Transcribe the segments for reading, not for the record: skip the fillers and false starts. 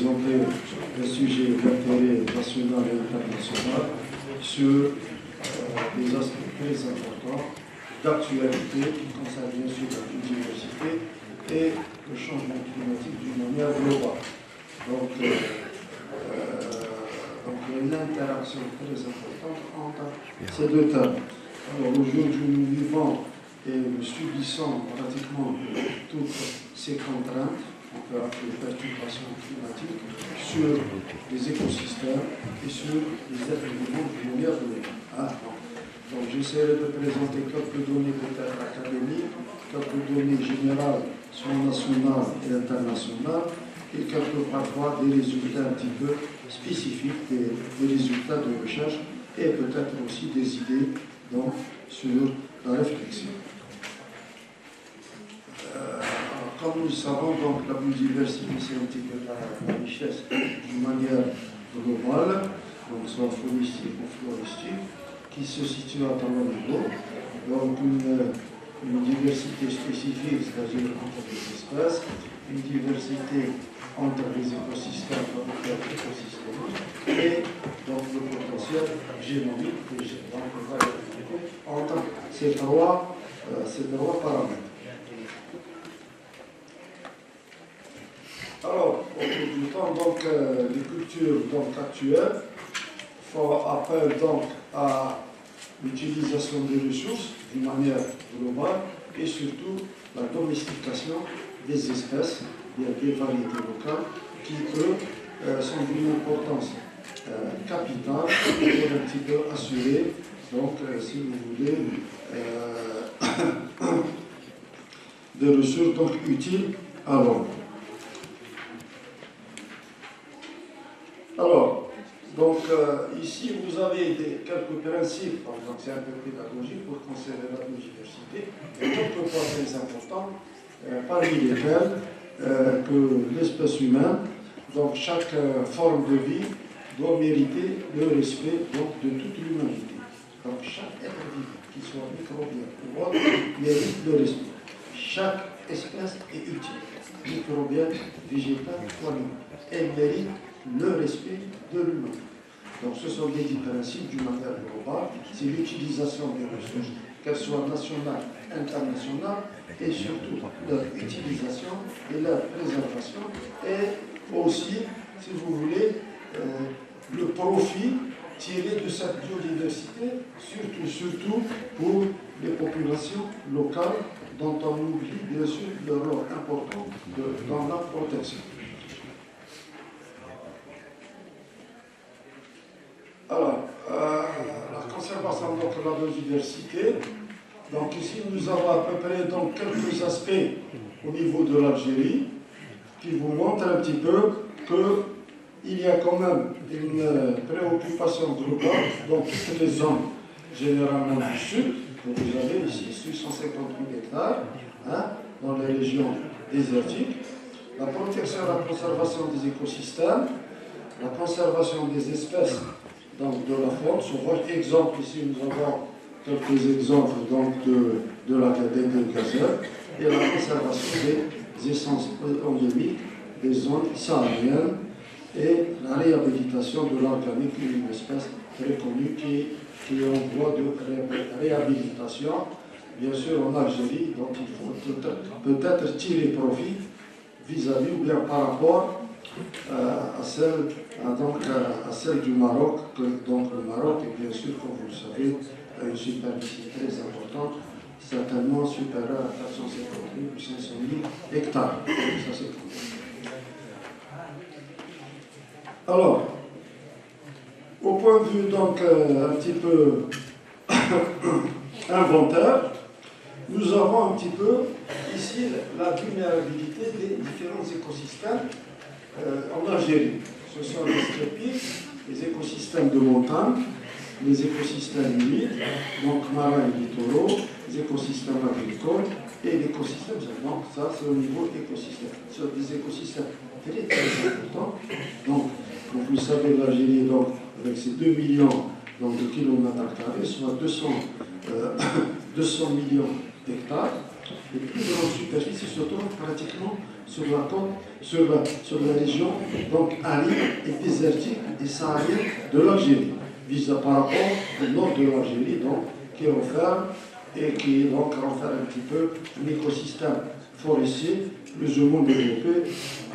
présenter un sujet d'intérêt national et international sur des aspects très importants d'actualité qui concernent bien sûr la biodiversité et le changement climatique d'une manière globale. Donc, il y a une interaction très importante entre ces deux thèmes. Alors, aujourd'hui, nous vivons et nous subissons pratiquement toutes ces contraintes, on peut appeler perturbations climatiques, sur les écosystèmes et sur les êtres vivants d'une manière générale. Donc, j'essaierai de présenter quelques données peut-être académiques, quelques données générales, soit nationales et internationales, et quelques parfois des résultats un petit peu spécifiques, des résultats de recherche, et peut-être aussi des idées donc, sur la réflexion. Comme nous le savons, donc, la biodiversité, c'est un petit peu la richesse d'une manière globale, donc soit floristique ou floristique, qui se situe à trois niveaux. Donc une diversité spécifique, c'est-à-dire entre les espèces, une diversité entre les écosystèmes, et donc le potentiel génomique entre ces trois paramètres. Alors, au cours du temps, donc, les cultures donc, actuelles font appel donc, à l'utilisation des ressources d'une manière globale et surtout la domestication des espèces, des variétés locales qui, eux, sont d'une importance capitale pour un petit peu assurer, donc, si vous voulez, des ressources donc, utiles à l'homme. Alors, donc ici vous avez quelques principes, donc c'est un peu pédagogique pour conserver la biodiversité, et quelques points très importants, parmi lesquels que l'espèce humaine, donc chaque forme de vie doit mériter le respect donc, de toute l'humanité. Donc chaque être vivant, qu'il soit microbien ou autre, mérite le respect. Chaque espèce est utile, microbienne, végétale ou animale. Elle mérite le respect de l'humain. Donc ce sont des principes d'une manière globale, c'est l'utilisation des ressources, qu'elles soient nationales, internationales, et surtout leur utilisation et leur préservation, et aussi, si vous voulez, le profit tiré de cette biodiversité, surtout pour les populations locales, dont on oublie bien sûr le rôle important dans la protection. Alors, la conservation de la biodiversité. Donc ici, nous avons à peu près donc, quelques aspects au niveau de l'Algérie qui vous montrent un petit peu qu'il y a quand même une préoccupation globale dans toutes les zones, généralement du sud, que vous avez ici, 650 000 hectares, dans les régions désertiques, la protection et la conservation des écosystèmes, la conservation des espèces donc de la faune. Souvent, exemple ici, nous avons quelques exemples donc, de l'Académie de gazelle et la conservation des essences endémiques des zones sahéliennes et la réhabilitation de l'organique d'une espèce très connue qui est en voie de réhabilitation, bien sûr en Algérie, donc il faut peut-être tirer profit vis-à-vis ou bien par rapport à celle du Maroc, donc le Maroc est bien sûr, comme vous le savez, a une superficie très importante, certainement supérieure à 450 000 ou 500 000 hectares. Ça, c'est tout. Alors, au point de vue donc un petit peu inventaire, nous avons un petit peu ici la vulnérabilité des différents écosystèmes en Algérie. Ce sont les stépes, les écosystèmes de montagne, les écosystèmes humides, donc marins et littoraux, les écosystèmes agricoles et l'écosystème. Donc ça, c'est au niveau écosystème. Ce sont des écosystèmes très très importants. Donc vous savez, l'Algérie, donc, avec ses 2 millions donc, de kilomètres carrés, soit 200 millions d'hectares, les plus grandes superficies se trouvent pratiquement sur la côte, sur la région donc aride et désertique et saharienne de l'Algérie, par rapport au nord de l'Algérie, donc qui renferme et qui donc renferme un petit peu un écosystème forestier plus ou moins développé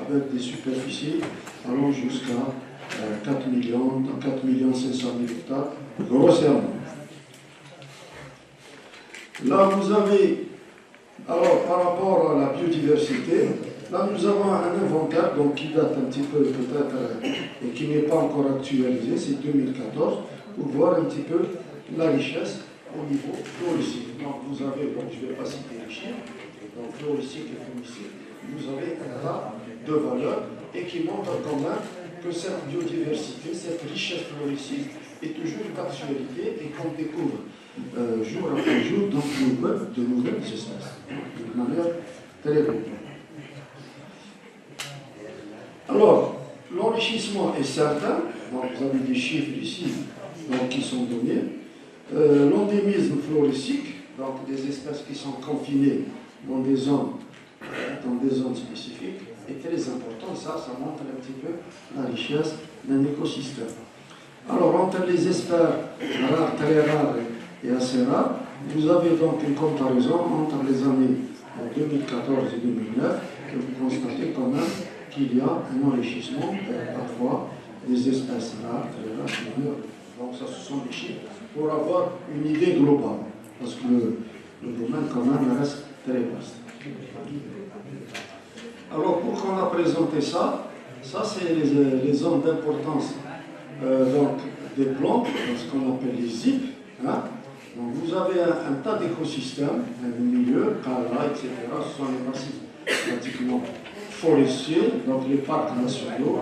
avec des superficies allant jusqu'à 4 500 000 hectares grossièrement. Là, vous avez, alors par rapport à la biodiversité, là nous avons un inventaire donc, qui date un petit peu peut-être et qui n'est pas encore actualisé, c'est 2014, pour voir un petit peu la richesse au niveau floristique. Donc vous avez, donc, je ne vais pas citer les chiffres, donc floristique et fongicide, vous avez un tas de valeurs et qui montre quand même que cette biodiversité, cette richesse floristique est toujours d'actualité et qu'on découvre jour après jour donc, de nouvelles espèces, de manière très grande. Alors, l'enrichissement est certain, donc vous avez des chiffres ici donc, qui sont donnés. L'endémisme floristique, donc des espèces qui sont confinées dans des zones spécifiques, est très important. Ça montre un petit peu la richesse d'un écosystème. Alors, entre les espèces rares, très rares et assez rares, vous avez donc une comparaison entre les années 2014 et 2009, et vous constatez quand même qu'il y a un enrichissement parfois des espèces rares, très rares, mineures. Donc ça, ce sont des chiffres pour avoir une idée globale, parce que le domaine quand même reste très vaste. Alors pourquoi on a présenté ça? Ça c'est les zones d'importance donc des plantes, ce qu'on appelle les ZIP. Hein? Donc vous avez un tas d'écosystèmes, un milieu, Kala, etc. Ce sont les massifs pratiquement forestiers, donc les parcs nationaux,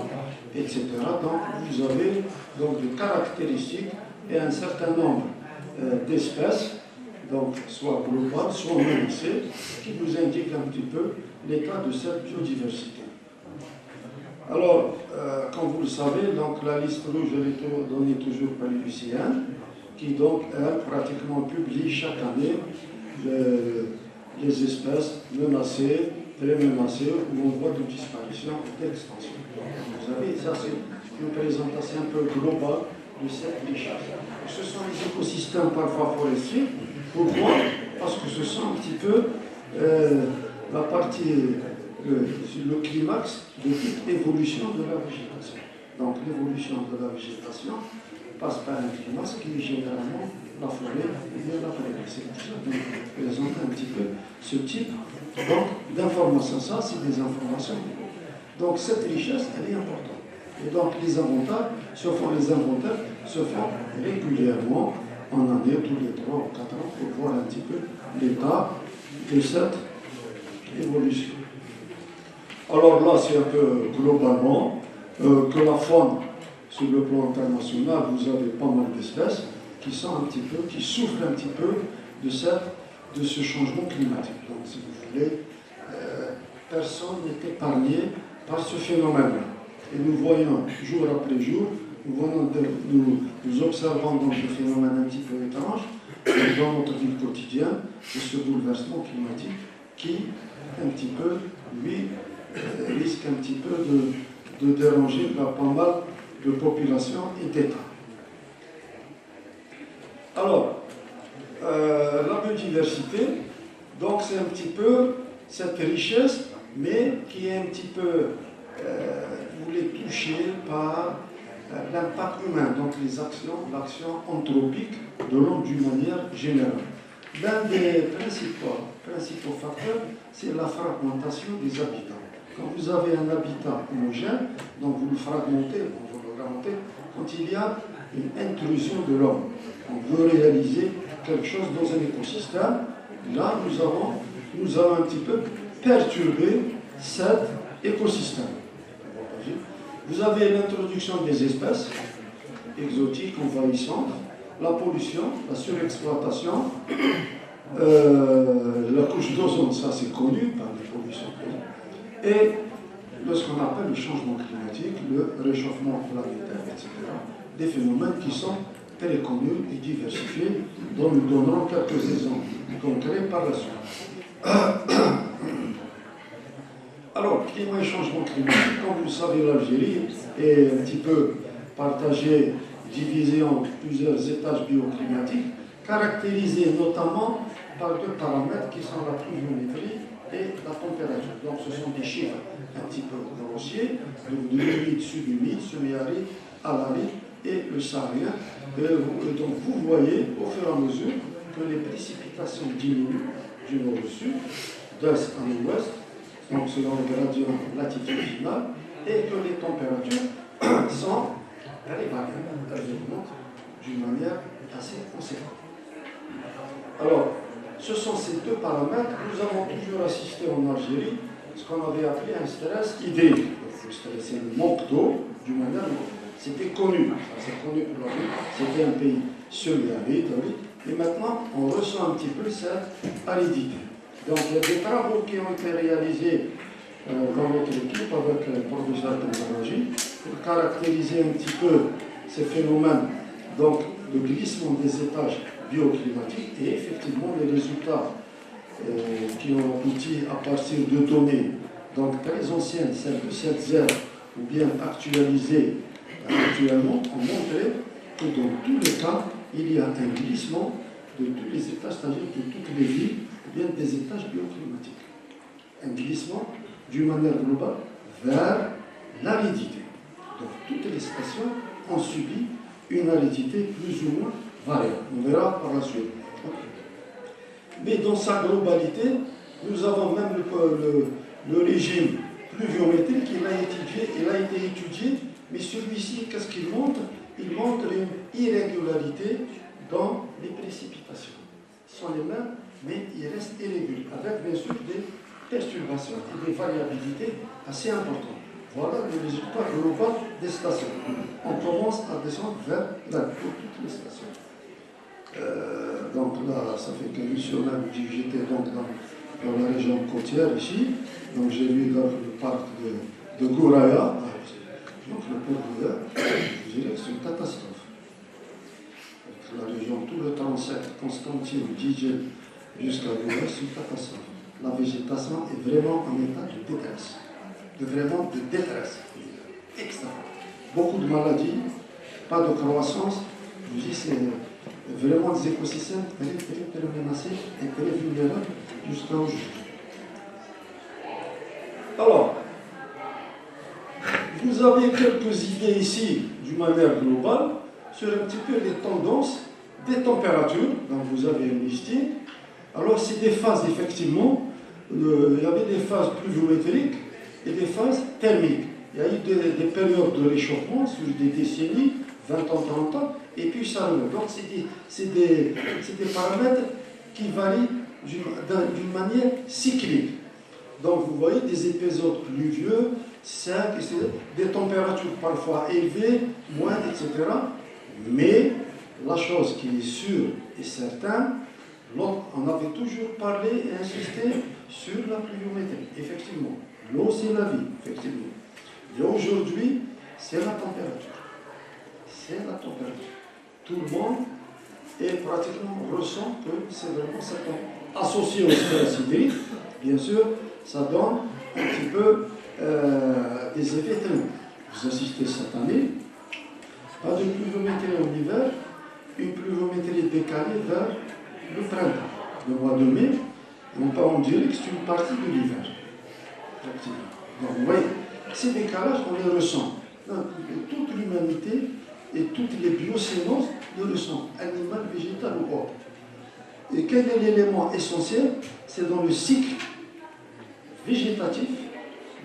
etc. Donc vous avez donc des caractéristiques et un certain nombre d'espèces, donc soit globales, soit menacées, qui vous indiquent un petit peu l'état de cette biodiversité. Alors, comme vous le savez, donc la liste rouge elle est donnée toujours par l'UICN, qui donc elle, pratiquement publie chaque année les espèces menacées, très menacées, où on voit de disparition et d'extinction. Vous savez, ça c'est une présentation un peu globale de cette richesse. Ce sont les écosystèmes parfois forestiers. Pourquoi? Parce que ce sont un petit peu la partie, le climax de toute évolution de la végétation. Donc l'évolution de la végétation passe par un climax qui est généralement la forêt et bien la forêt. C'est déjà de présenter un petit peu ce type d'informations. Ça, c'est des informations. Donc cette richesse, elle est importante. Et donc les inventaires se font régulièrement en année, tous les 3 ou 4 ans, pour voir un petit peu l'état de cette évolution. Alors là, c'est un peu globalement que la faune, sur le plan international, vous avez pas mal d'espèces qui souffrent un petit peu de ce changement climatique. Donc, si vous voulez, personne n'est épargné par ce phénomène-là. Et nous voyons jour après jour, nous observons donc ce phénomène un petit peu étrange dans notre vie quotidienne, de ce bouleversement climatique qui, un petit peu, lui, risque un petit peu de déranger pas mal de populations et d'États. Alors, la biodiversité, donc c'est un petit peu cette richesse, mais qui est un petit peu touchée par l'impact humain, donc l'action anthropique de l'homme d'une manière générale. L'un des principaux facteurs, c'est la fragmentation des habitats. Quand vous avez un habitat homogène, donc vous le fragmentez, vous le remontez, quand il y a une intrusion de l'homme, on veut réaliser quelque chose dans un écosystème, là nous avons un petit peu perturbé cet écosystème. Vous avez l'introduction des espèces exotiques, envahissantes, la pollution, la surexploitation, la couche d'ozone, ça c'est connu par les pollutions, et ce qu'on appelle le changement climatique, le réchauffement planétaire, etc. Des phénomènes qui sont très connus et diversifiés, dont nous donnerons quelques exemples concrets par la suite. Alors, climat et changement climatique, comme vous le savez, l'Algérie est un petit peu partagée, divisée en plusieurs étages bioclimatiques, caractérisés notamment par deux paramètres qui sont la pluviométrie et la température. Donc ce sont des chiffres un petit peu grossiers, donc de l'humide, subhumide, semi-aride, aride et le saharien. Donc vous voyez au fur et à mesure que les précipitations diminuent du nord au sud, d'est en ouest, donc selon le gradient latitudinal, et que les températures sont très variables, elles augmentent d'une manière assez conséquente. Alors, ce sont ces deux paramètres que nous avons toujours assisté en Algérie, ce qu'on avait appelé un stress hydrique. Le stress, c'est le manque d'eau, d'une manière, c'était connu, c'est connu pour la vie, c'était un pays semi-aride, et maintenant on ressent un petit peu cette aridité. Donc il y a des travaux qui ont été réalisés dans notre équipe avec le professeur Tanzanagi pour caractériser un petit peu ces phénomènes, donc le glissement des étages bioclimatiques et effectivement les résultats qui ont abouti à partir de données donc très anciennes, celles de cette ère ou bien actualisées actuellement, ont montré que dans tous les cas, il y a un glissement de tous les étages, c'est-à-dire de toutes les villes, ou bien des étages bioclimatiques. Un glissement d'une manière globale vers l'aridité. Donc toutes les stations ont subi une aridité plus ou moins variable. On verra par la suite. Mais dans sa globalité, nous avons même le régime pluviométrique, il a été étudié, mais celui-ci, qu'est-ce qu'il montre? Il montre une irrégularité dans les précipitations. Ce sont les mêmes, mais ils restent irréguliers, avec bien sûr des perturbations et des variabilités assez importantes. Voilà le résultat global des stations. On commence à descendre vers là, pour toutes les stations. Donc là, ça fait que missionnaire, j'étais donc dans la région côtière ici. Donc j'ai vu donc, le parc de Gouraya. Donc le port Gouraya, je dirais que c'est une catastrophe. Donc, la région, tout le transept, Constantine, Djidjel, jusqu'à Gouraya, c'est une catastrophe. La végétation est vraiment en état de détresse. Vraiment de détresse. Extra. Beaucoup de maladies, pas de croissance. Je vous dis, c'est vraiment des écosystèmes très menacés et très vulnérables jusqu'à aujourd'hui. Alors, vous avez quelques idées ici, d'une manière globale, sur un petit peu les tendances des températures. Donc vous avez un listing. Alors c'est des phases, effectivement. Il y avait des phases pluviométriques et des phases thermiques. Il y a eu des périodes de réchauffement sur des décennies, 20 ans, 30 ans, et puis ça remonte. Donc c'est des paramètres qui varient d'une manière cyclique. Donc vous voyez des épisodes pluvieux, secs, des températures parfois élevées, moindres, etc. Mais la chose qui est sûre et certaine, on avait toujours parlé et insisté sur la pluviométrie. Effectivement, l'eau c'est la vie, effectivement. Et aujourd'hui, c'est la température. C'est la température. Tout le monde pratiquement ressent que c'est vraiment ça. Associé au stress hydrique, bien sûr, ça donne un petit peu des effets thermiques. Vous assistez cette année, pas de pluviométrie en hiver, une pluviométrie décalée vers le printemps. Le mois de mai, on dirait que c'est une partie de l'hiver. Donc vous voyez, ces décalages, on les ressent. Donc, toute l'humanité et toutes les biocénoses le ressentent, animal, végétal ou autre. Et quel est l'élément essentiel? C'est dans le cycle végétatif,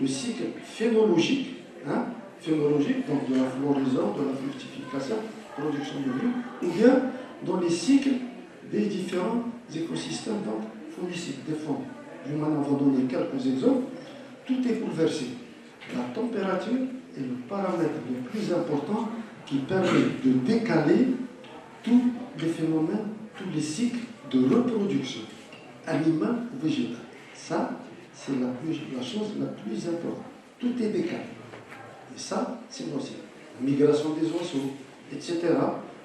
le cycle phénologique, donc de la floraison, de la fructification, production de fruits, ou bien dans les cycles des différents écosystèmes faunistiques, des fonds. Du moins, on va donner quelques exemples. Tout est bouleversé. La température est le paramètre le plus important qui permet de décaler tous les phénomènes, tous les cycles de reproduction, animale ou végétale. Ça, c'est la chose la plus importante. Tout est décalé. Et ça, c'est possible. Migration des oiseaux, etc.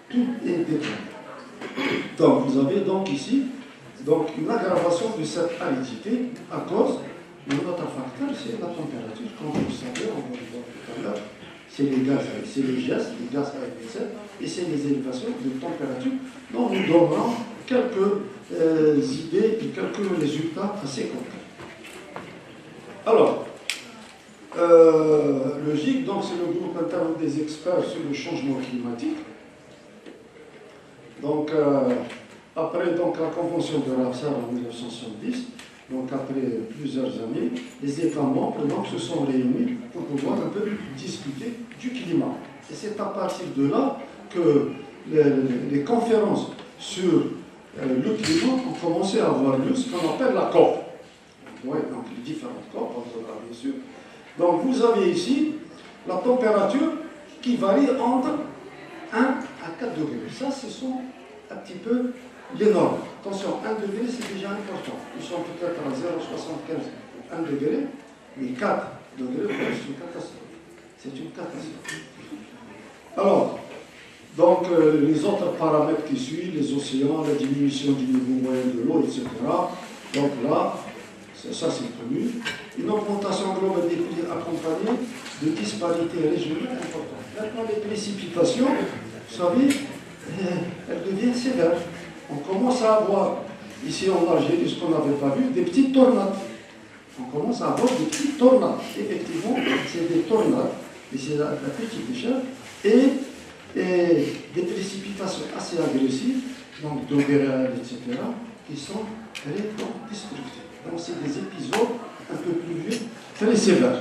Tout est décalé. Donc, vous avez donc ici une aggravation de cette aridité à cause Mais l'autre facteur, c'est la température. Comme vous le savez, on va le voir tout à l'heure, c'est les gaz, c'est les gaz à effet de serre, et c'est les élévations de température dont nous donnons quelques idées et quelques résultats assez concrets. Alors, le GIC, donc c'est le groupe interne des experts sur le changement climatique. Donc, après donc, la convention de Ramsar en 1970, donc après plusieurs années, les États membres donc, se sont réunis pour pouvoir un peu discuter du climat. Et c'est à partir de là que les conférences sur le climat ont commencé à avoir lieu, ce qu'on appelle la COP. Ouais, donc les différentes COP, bien sûr. Donc vous avez ici la température qui varie entre 1 à 4 degrés. Ça, ce sont un petit peu les normes. Attention, 1 degré, c'est déjà important. Nous sommes peut-être à 0,75, 1 degré, mais 4 degrés, c'est une catastrophe. C'est une catastrophe. Alors, donc, les autres paramètres qui suivent, les océans, la diminution du niveau moyen de l'eau, etc. Donc là, ça c'est connu. Une augmentation globale des prix accompagnée de disparités régionales importantes. Maintenant, les précipitations, vous savez, elles deviennent sévères. On commence à avoir, ici en Algérie, ce qu'on n'avait pas vu, des petites tornades. On commence à avoir des petites tornades. Effectivement, c'est des tornades, et c'est la petite échelle, et des précipitations assez agressives, donc d'eau réelle, etc., qui sont très destructives. Donc c'est des épisodes un peu pluvieux, très sévères.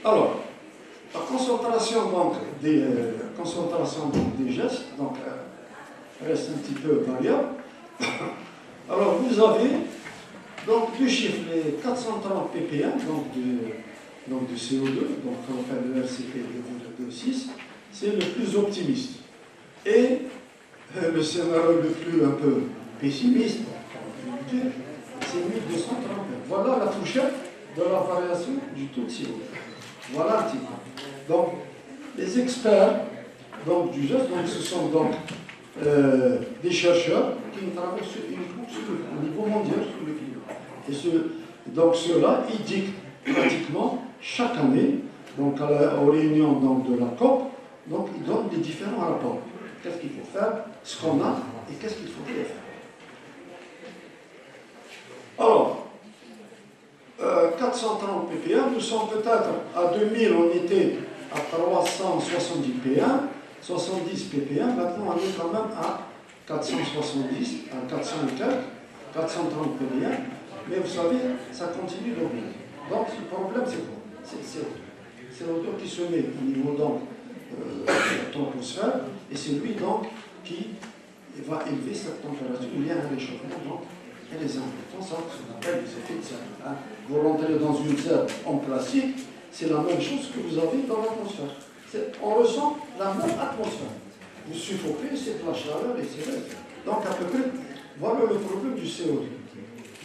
Alors, la concentration donc, des gestes donc, reste un petit peu variable. Alors vous avez donc deux chiffres, les 430 ppm, donc du CO2, donc on appelle le RCP 2,6, c'est le plus optimiste. Et le scénario le plus un peu pessimiste, c'est 1230. Voilà la fourchette de la variation du taux de CO2. Voilà un petit peu. Donc, les experts donc, du geste, donc, ce sont donc des chercheurs qui travaillent uniquement au niveau mondial sur le climat. Et donc ceux-là, ils dictent pratiquement chaque année, donc aux réunions donc, de la COP, donc ils donnent les différents rapports. Qu'est-ce qu'il faut faire, ce qu'on a et qu'est-ce qu'il faudrait faire. Alors, 430 ppm, nous sommes peut-être à 2000, on était à 370 ppm, 70 ppm, maintenant on est quand même à 470, à 400 et quelques, 430 ppm, mais vous savez, ça continue d'augmenter. Donc le problème c'est quoi? C'est l'auteur qui se met au niveau donc, de l'atmosphère, et c'est lui donc qui va élever cette température. Il y a un réchauffement, donc il y a les impacts, ça qu'on appelle les effets de serre. Hein. Vous rentrez dans une serre en plastique, c'est la même chose que vous avez dans l'atmosphère. On ressent la même atmosphère. Vous suffoquez, c'est de la chaleur, etc. Donc à peu près, voilà le problème du CO2.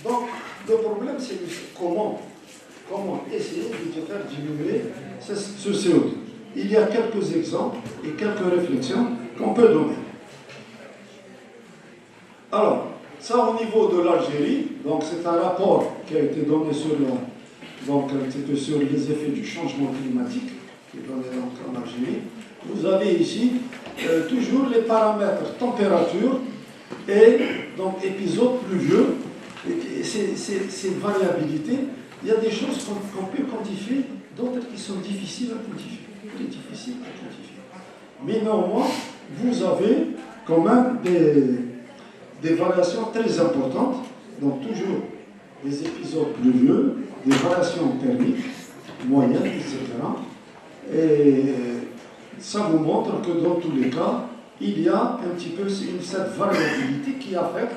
Donc le problème c'est comment essayer de faire diminuer ce CO2. Il y a quelques exemples et quelques réflexions qu'on peut donner. Alors, ça au niveau de l'Algérie, donc c'est un rapport qui a été donné sur, sur les effets du changement climatique, qui est donné donc en Algérie. Vous avez ici toujours les paramètres température et donc épisodes pluvieux. Et ces variabilités, il y a des choses qu'on peut quantifier, d'autres qui sont difficiles à quantifier. Très difficiles à quantifier. Mais néanmoins, vous avez quand même des variations très importantes, donc toujours des épisodes pluvieux, des variations thermiques, moyennes, etc. Et ça vous montre que dans tous les cas, il y a un petit peu cette variabilité qui affecte.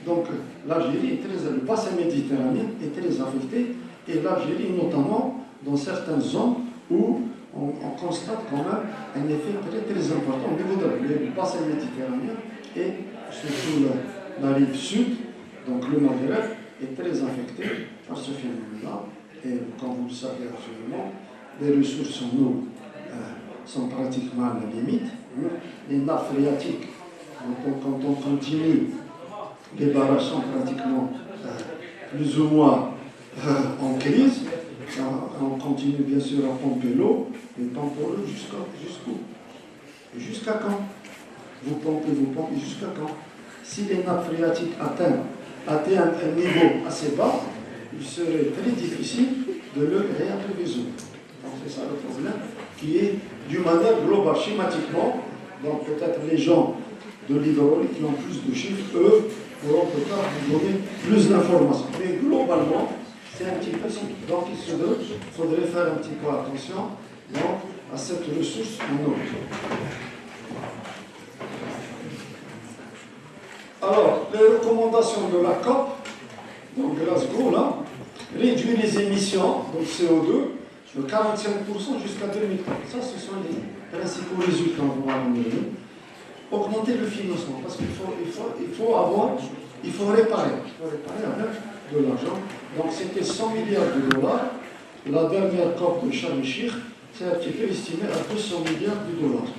Donc l'Algérie, le bassin méditerranéen est très affecté, et l'Algérie notamment dans certaines zones où on constate quand même un effet très très important au niveau du bassin méditerranéen, et surtout la rive sud, donc le Maghreb, est très affecté par ce phénomène-là. Et comme vous le savez absolument, les ressources en eau sont pratiquement à la limite. Les nappes phréatiques, quand on continue, les barrages sont pratiquement plus ou moins en crise. On continue bien sûr à pomper l'eau, mais pomper l'eau jusqu'où? Jusqu'à quand? Vous pompez, jusqu'à quand? Si les nappes phréatiques atteignent un niveau assez bas, il serait très difficile de le réapprovisionner. Donc c'est ça le problème qui est d'une manière globale, schématiquement. Donc peut-être les gens de l'hydraulique qui ont plus de chiffres, eux, pourront peut-être vous donner plus d'informations. Mais globalement, c'est un petit peu simple. Donc il faudrait faire un petit peu attention donc, à cette ressource en eau. Alors, les recommandations de la COP, donc Glasgow, là, réduire les émissions, donc CO2, de 45% jusqu'à 2030. Ça, ce sont les principaux résultats qu'on va mener. Augmenter le financement, parce qu'il faut réparer avec de l'argent. Donc, c'était 100 milliards de dollars. La dernière COP de Sharm el-Sheikh, c'est un petit peu estimé à 200 milliards de dollars.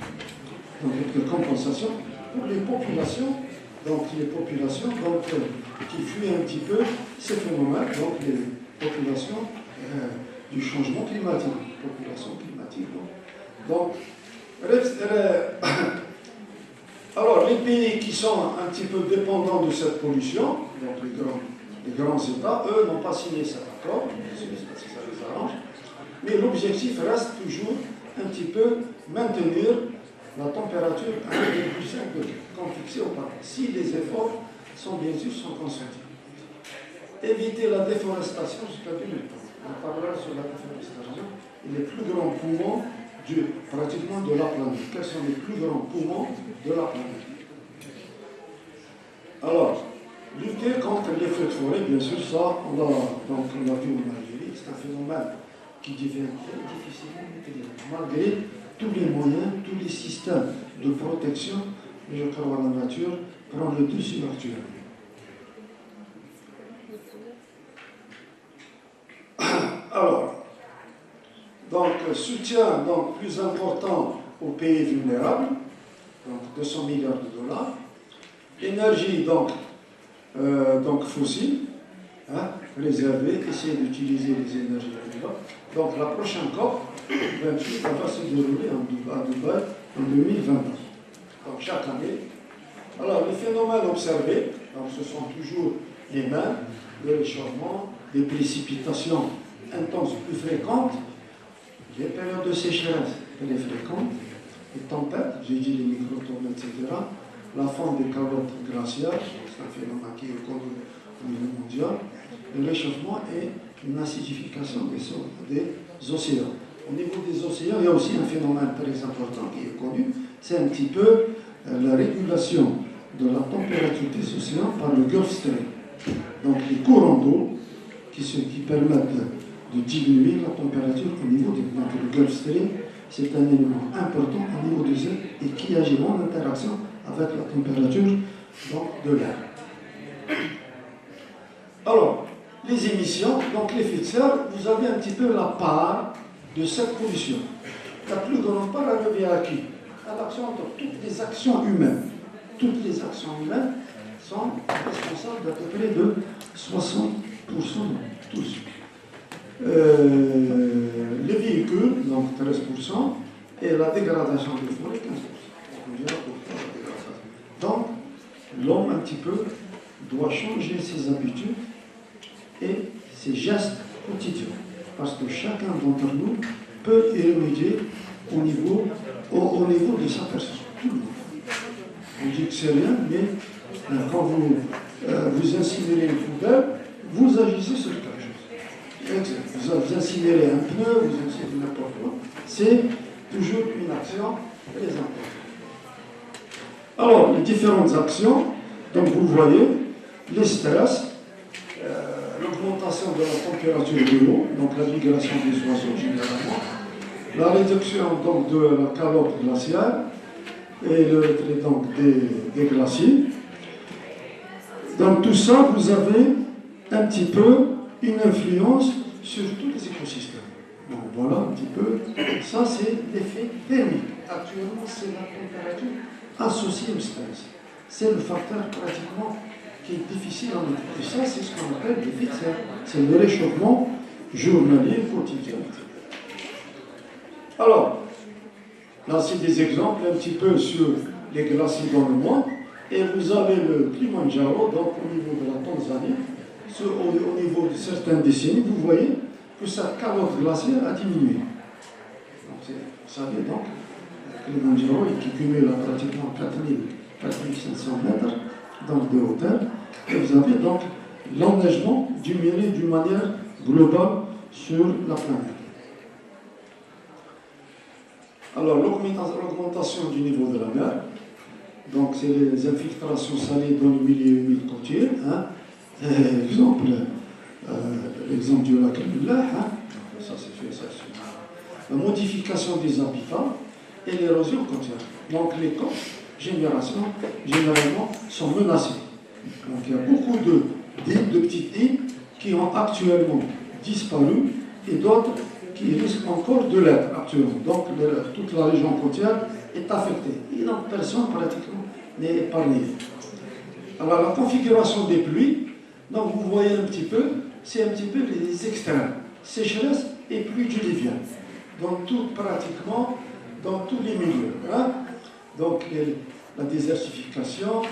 Donc, de compensation pour les populations. Donc les populations qui fuient un petit peu ces phénomènes, donc les populations du changement climatique. Alors les pays qui sont un petit peu dépendants de cette pollution, donc les grands États, eux n'ont pas signé cet accord, si ça les arrange, mais l'objectif reste toujours un petit peu maintenir la température à 1,5 degré, comme fixé auparavant, si les efforts sont bien sûr consentis. Éviter la déforestation jusqu'à 2030. On parlera sur la déforestation et les plus grands poumons pratiquement de la planète. Quels sont les plus grands poumons de la planète? Alors, lutter contre les feux de forêt, bien sûr, ça, on l'a vu en Algérie, c'est un phénomène qui devient très difficilement maîtrisé, malgré tous les moyens, tous les systèmes de protection, mais je crois que la nature prend le dessus actuellement. Alors, donc, soutien donc, plus important aux pays vulnérables, donc 200 milliards de dollars. Énergie donc fossile, réserver, essayer d'utiliser les énergies renouvelables. Donc la prochaine COP 28 va se dérouler à Dubaï en 2020. Donc chaque année. Alors les phénomènes observés, donc, ce sont toujours les mêmes, le réchauffement, les précipitations intenses plus fréquentes, les périodes de sécheresse très fréquentes, les tempêtes, j'ai dit les micro-tempêtes, etc. La fonte des calottes glaciaires, c'est un phénomène qui est connu au niveau mondial, le réchauffement et une acidification des océans. Au niveau des océans, il y a aussi un phénomène très important qui est connu, c'est un petit peu la régulation de la température des océans par le Gulf Stream. Donc les courants d'eau qui permettent de diminuer la température au niveau des donc le Gulf Stream, c'est un élément important au niveau des eaux et qui agit en interaction avec la température donc, de l'air. Alors, les émissions, donc l'effet de serre, vous avez un petit peu la part de cette pollution. La plus grande part, elle revient à qui? À l'action entre toutes les actions humaines. Toutes les actions humaines sont responsables d'à peu près de 60% de tous. Les véhicules, donc 13%, et la dégradation des forêts, 15%. On dira pourquoi la dégradation. Donc, l'homme, un petit peu, doit changer ses habitudes et ses gestes quotidiens. Parce que chacun d'entre nous peut y remédier au niveau de sa personne. Tout le monde. On dit que c'est rien, mais quand vous incinérez une poubelle, vous agissez sur quelque chose. Vous incinérez un pneu, vous incinérez n'importe quoi. C'est toujours une action très importante. Alors, les différentes actions, donc vous voyez, les stress, l'augmentation de la température de l'eau, donc la migration des oiseaux généralement, la réduction donc, de la calotte glaciaire et le retrait donc, des glaciers. Donc tout ça, vous avez un petit peu une influence sur tous les écosystèmes. Donc voilà un petit peu, ça c'est l'effet thermique. Actuellement, c'est la température associée au stress. C'est le facteur pratiquement qui est difficile à mettre. Et ça, c'est ce qu'on appelle l'effet de serre. C'est le réchauffement journalier quotidien. Alors, là, c'est des exemples un petit peu sur les glaciers dans le monde. Et vous avez le Kilimanjaro, donc au niveau de la Tanzanie, au niveau de certaines décennies, vous voyez que sa calotte glaciaire a diminué. Donc, vous savez, donc, le Kilimanjaro, qui cumule à pratiquement 4500 mètres donc, de hauteur, et vous avez donc l'enneigement diminué d'une manière globale sur la planète. Alors, l'augmentation du niveau de la mer, donc c'est les infiltrations salées dans le milieu humide côtier. Hein. L'exemple du lac Mullah, hein. Ça c'est fait, ça c'est la modification des habitats et l'érosion côtière. Donc les côtes, généralement, sont menacées. Donc il y a beaucoup de petites îles qui ont actuellement disparu et d'autres qui risquent encore de l'être actuellement. Donc toute la région côtière est affectée. Et donc personne pratiquement n'est épargné. Alors la configuration des pluies, donc vous voyez un petit peu, c'est un petit peu les extrêmes. Sécheresse et pluie diluvienne. Pratiquement dans tous les milieux. Hein? Donc la désertification,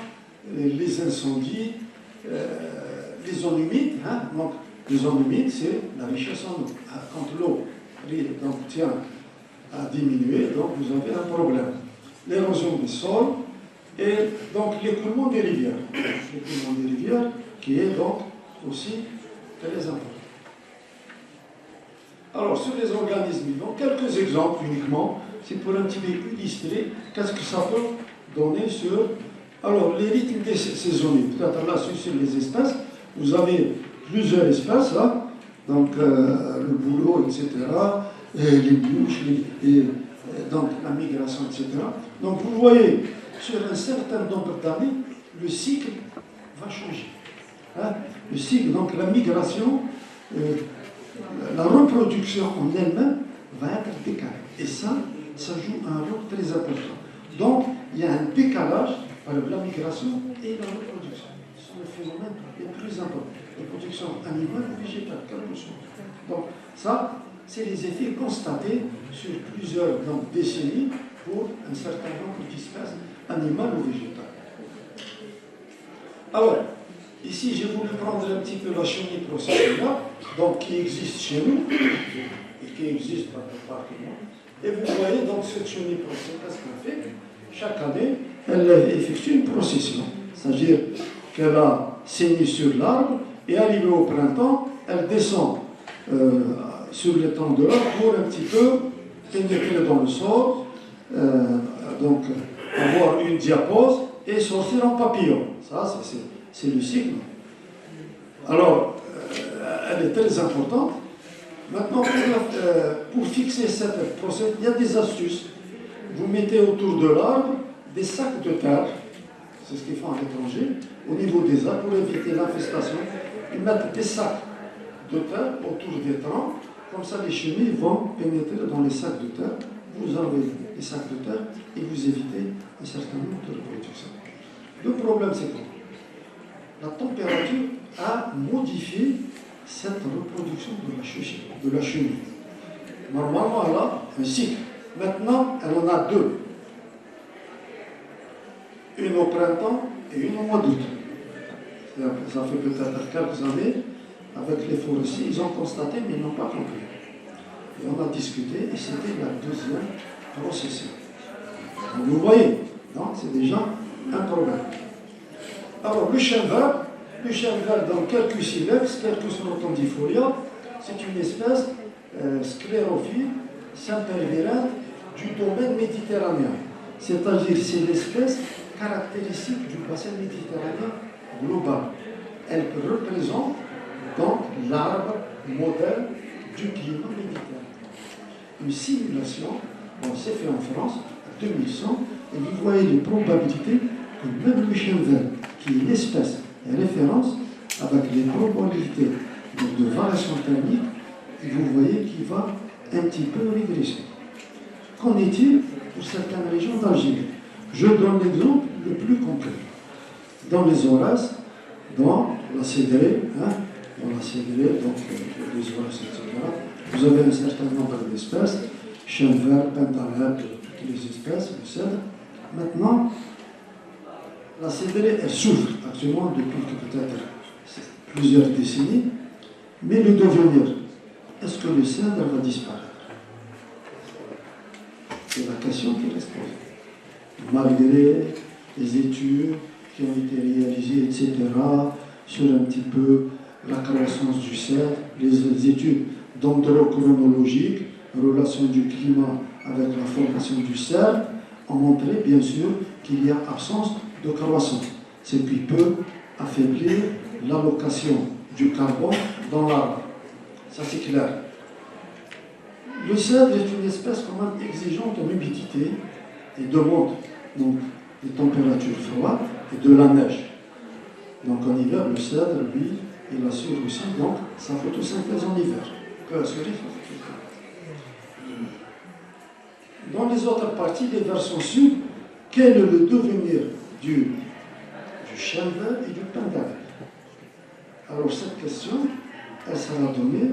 les incendies, les zones humides. Hein? Donc les zones humides, c'est la richesse en eau. Quand l'eau tient à diminuer, donc vous avez un problème. L'érosion des sols et donc l'écoulement des rivières. L'écoulement des rivières qui est donc aussi très important. Alors, sur les organismes vivants, quelques exemples uniquement, c'est pour un petit peu illustrer qu'est-ce que ça peut donner sur... Alors, les rythmes saisonniers, peut-être là, sur les espèces, vous avez plusieurs espèces, là, donc le bouleau, etc., les bouches, donc la migration, etc. Donc, vous voyez, sur un certain nombre d'années, le cycle va changer. Hein? Le cycle, donc la migration, la reproduction en elle-même va être décalée. Et ça joue un rôle très important. Donc, il y a un décalage entre la migration et la reproduction. Ce sont les phénomènes les plus importants. La production animale ou végétale, quelque chose. Donc, ça, c'est les effets constatés sur plusieurs décennies pour un certain nombre d'espèces animales ou végétales. Alors, ici, j'ai voulu prendre un petit peu la chenille processuale, donc qui existe chez nous, et qui existe partout le monde. Et vous voyez, donc, cette chenille processuale, qu'est-ce qu'elle fait? Chaque année, elle effectue une procession. C'est-à-dire qu'elle a saigné sur l'arbre, et arrivée au printemps, elle descend sur les troncs de l'arbre pour un petit peu pénétrer dans le sol, donc avoir une diapause et sortir en papillon. Ça, c'est le cycle. Alors, elle est très importante. Maintenant, pour fixer cette procédure, il y a des astuces. Vous mettez autour de l'arbre des sacs de terre, c'est ce qu'ils font à l'étranger, au niveau des arbres pour éviter l'infestation. Ils mettent des sacs de terre autour des troncs, comme ça les chenilles vont pénétrer dans les sacs de terre. Vous enlevez les sacs de terre et vous évitez un certain nombre de reproductions. Le problème, c'est quoi? La température a modifié cette reproduction de la chenille. Normalement, elle a un cycle. Maintenant, elle en a deux. Une au printemps et une au mois d'août. Ça fait peut-être quelques années, avec les forestiers, ils ont constaté, mais ils n'ont pas compris. Et on a discuté, et c'était la deuxième procession. Donc vous voyez, c'est déjà un problème. Alors, le chêne vert, dans Quercus rotundifolia, c'est une espèce sclérophile, sympelvirate du domaine méditerranéen. C'est-à-dire, c'est l'espèce caractéristique du bassin méditerranéen global. Elle représente donc l'arbre modèle du climat méditerranéen. Une simulation, c'est fait en France, en 2100, et vous voyez les probabilités que même le chêne vert, qui est l'espèce référence, avec les probabilités de variation thermique, vous voyez qu'il va un petit peu régresser. Qu'en est-il pour certaines régions d'Algérie? Je donne l'exemple le plus concret. Dans les Horaces, dans la cédrée, donc les oiseaux, etc. Vous avez un certain nombre d'espèces, chêne vert, pentalèbre, toutes les espèces, le cèdre. Maintenant, la cédrée, elle souffre actuellement depuis peut-être plusieurs décennies, mais le devenir, est-ce que le cèdre va disparaître? C'est la question qui reste posée. Malgré les études qui ont été réalisées, etc., sur un petit peu la croissance du cèdre, les études dendrochronologiques, relation du climat avec la formation du cèdre, ont montré bien sûr qu'il y a absence de croissance, ce qui peut affaiblir l'allocation du carbone dans l'arbre. Ça c'est clair. Le cèdre est une espèce quand même exigeante en humidité et demande donc des températures froides et de la neige. Donc en hiver, le cèdre, lui, il assure aussi donc sa photosynthèse en hiver. Il peut assurer sa photosynthèse. Dans les autres parties, les versions sud, quel est le devenir du chêne vert et du pentalèbre? Alors cette question, elle sera donnée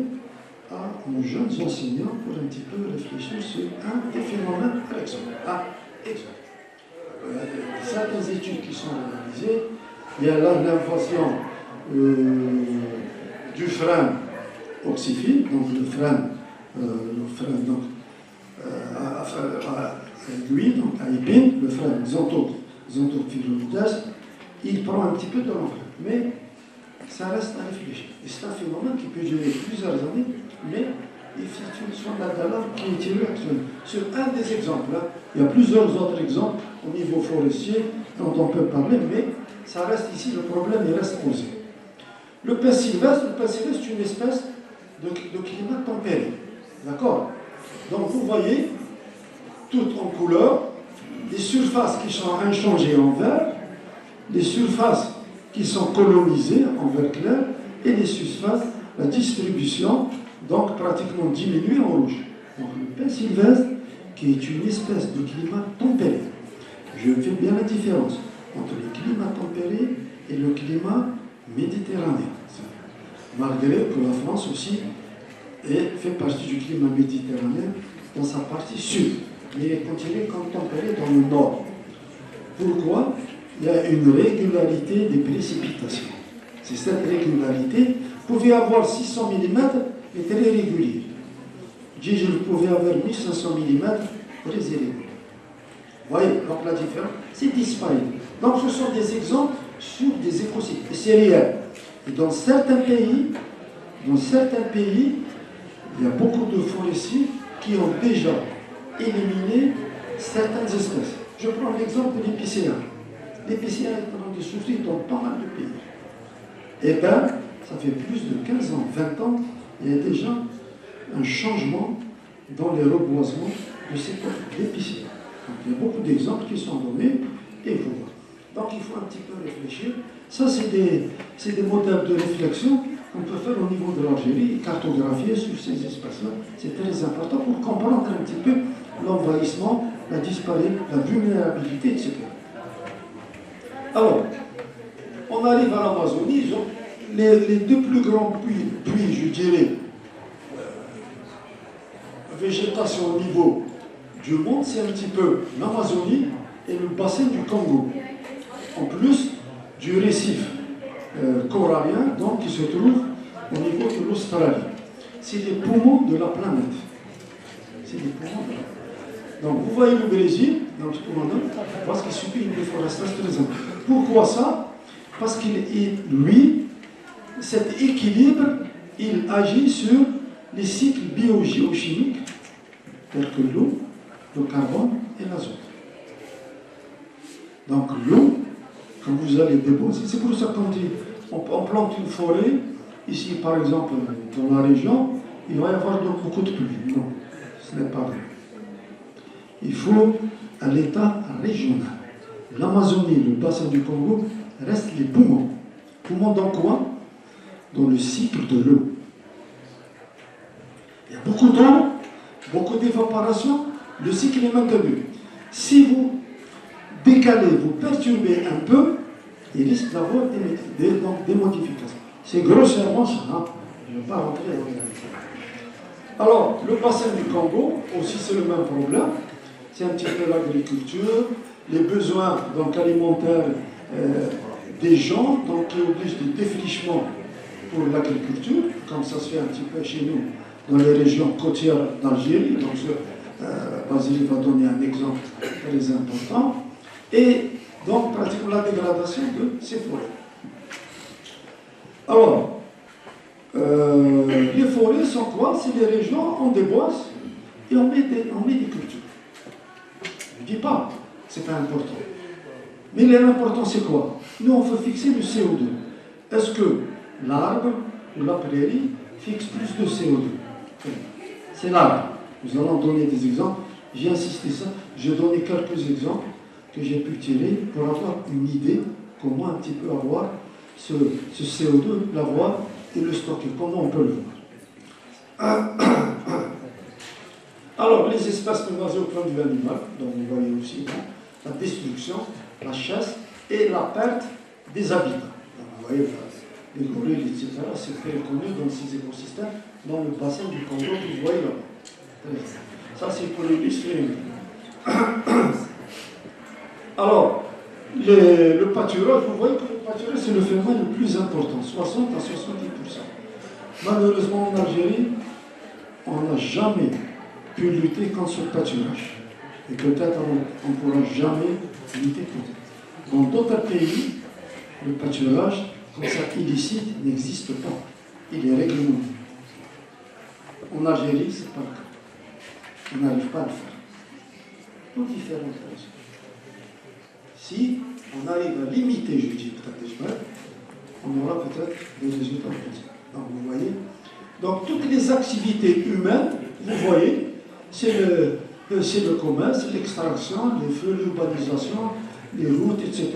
à nos jeunes enseignants pour un petit peu réfléchir sur un des phénomènes par exemple. Certaines études qui sont réalisées, il y a là l'invasion du frêne oxyphile, donc le frêne donc, à aiguille, donc à épine, le frêne Xanthophyllonides, il prend un petit peu de l'ampleur. Mais ça reste à réfléchir. Et c'est un phénomène qui peut durer plusieurs années, mais il fait une sonde d'alarme qui est tirée actuellement. Sur un des exemples, là, il y a plusieurs autres exemples au niveau forestier dont on peut parler, mais ça reste ici, le problème il reste posé. Le pin sylvestre, c'est une espèce de climat tempéré. D'accord? Donc vous voyez, tout en couleur, des surfaces qui sont inchangées en vert, des surfaces qui sont colonisées en vert clair, et les surfaces, la distribution, donc pratiquement diminuée en rouge. Donc le pin sylvestre, qui est une espèce de climat tempéré. Je fais bien la différence entre le climat tempéré et le climat méditerranéen. Malgré que la France aussi fait partie du climat méditerranéen dans sa partie sud, mais elle est considérée comme tempérée dans le nord. Pourquoi? Il y a une régularité des précipitations. C'est cette régularité. Vous pouvez avoir 600 mm, mais très régulier. Je pouvais avoir 1500 mm, très irrégulier. Vous voyez, donc la différence, c'est disparaît. Donc ce sont des exemples sur des écosystèmes. Et c'est réel. Et dans certains pays, il y a beaucoup de forestiers qui ont déjà éliminé certaines espèces. Je prends l'exemple de l'épicéa. L'épicéa est en train de souffrir dans pas mal de pays. Eh bien, ça fait plus de 15 ans, 20 ans, il y a déjà un changement dans les reboisements de ces l'épicéa. Donc il y a beaucoup d'exemples qui sont donnés et vous voyez. Donc il faut un petit peu réfléchir. Ça, c'est des modèles de réflexion qu'on peut faire au niveau de l'Algérie et cartographier sur ces espaces-là. C'est très important pour comprendre un petit peu l'envahissement, la disparition, la vulnérabilité, etc. Alors, on arrive à l'Amazonie. Les deux plus grands puits, je dirais, végétation au niveau du monde, c'est un petit peu l'Amazonie et le bassin du Congo. En plus du récif corallien, donc, qui se trouve au niveau de l'Australie. C'est les poumons de la planète. C'est les poumons de la planète. Donc, vous voyez le Brésil, dans ce moment-là, parce qu'il subit une déforestation très importante. Pourquoi ça? Parce qu'il est, lui, cet équilibre, il agit sur les cycles biogéochimiques, tels que l'eau, le carbone et l'azote. Donc, l'eau, quand vous allez déposer, c'est pour ça qu'on plante une forêt, ici par exemple dans la région, il va y avoir beaucoup de pluie. Non, ce n'est pas vrai. Il faut à l'état régional. L'Amazonie, le bassin du Congo, restent les poumons. Poumons dans quoi? Dans le cycle de l'eau. Il y a beaucoup d'eau, beaucoup d'évaporation, le cycle est maintenu. Si vous décalez, vous perturbez un peu, il risque d'avoir des modifications. C'est grossièrement ça, hein. Je ne vais pas rentrer dans les détails. Alors, le bassin du Congo, aussi c'est le même problème. C'est un petit peu l'agriculture, les besoins donc, alimentaires des gens, donc qui obligent des défrichements pour l'agriculture, comme ça se fait un petit peu chez nous, dans les régions côtières d'Algérie. Donc, Basile va donner un exemple très important. Et donc, pratiquement la dégradation de ces forêts. Alors, les forêts sont quoi? C'est les régions, on déboise et on met des cultures. Je ne dis pas, c'est pas important. Mais l'important, c'est quoi? Nous, on veut fixer le CO2. Est-ce que l'arbre ou la prairie fixe plus de CO2? C'est l'arbre. Nous allons donner des exemples. J'ai insisté ça. J'ai donné quelques exemples que j'ai pu tirer pour avoir une idée comment un petit peu avoir ce CO2, l'avoir et le stocker. Comment on peut le voir? Alors, les espaces menacés au point de vue animal, donc vous voyez aussi la destruction, la chasse et la perte des habitats. Donc, vous voyez, les gorilles, etc., c'est très connu dans ces écosystèmes, dans le bassin du Congo que vous voyez là. Ça, c'est pour illustrer. Alors, le pâturage, vous voyez que le pâturage, c'est le phénomène le plus important, 60 à 70%. Malheureusement, en Algérie, on n'a jamais pu lutter contre ce pâturage. Et peut-être on ne pourra jamais lutter contre. Dans d'autres pays, le pâturage, comme ça, illicite, n'existe pas. Il est réglementé. En Algérie, ce n'est pas le cas. On n'arrive pas à le faire. Pour différentes raisons. Si on arrive à limiter, je dis peut-être, on aura peut-être des résultats positifs. Donc vous voyez, donc toutes les activités humaines, vous voyez, c'est le commerce, l'extraction, les feux, l'urbanisation, les routes, etc.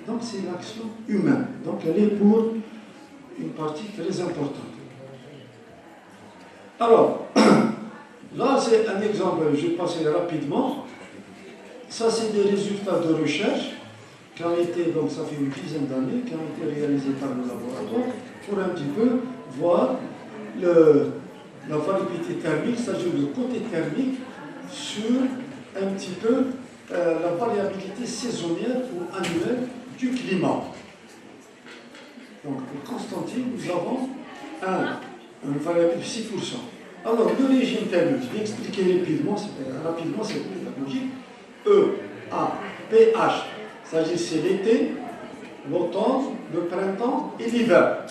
Donc c'est l'action humaine. Donc elle est pour une partie très importante. Alors, là c'est un exemple, je vais passer rapidement. Ça c'est des résultats de recherche qui ont été, donc ça fait une dizaine d'années, qui ont été réalisés par le laboratoire pour un petit peu voir la variabilité thermique, c'est-à-dire le côté thermique sur un petit peu la variabilité saisonnière ou annuelle du climat. Donc pour Constantine, nous avons une variabilité de 6%. Alors le régime thermique, je vais expliquer rapidement, c'est plus logique. E, A, pH, c'est-à-dire c'est l'été, l'automne, le printemps et l'hiver.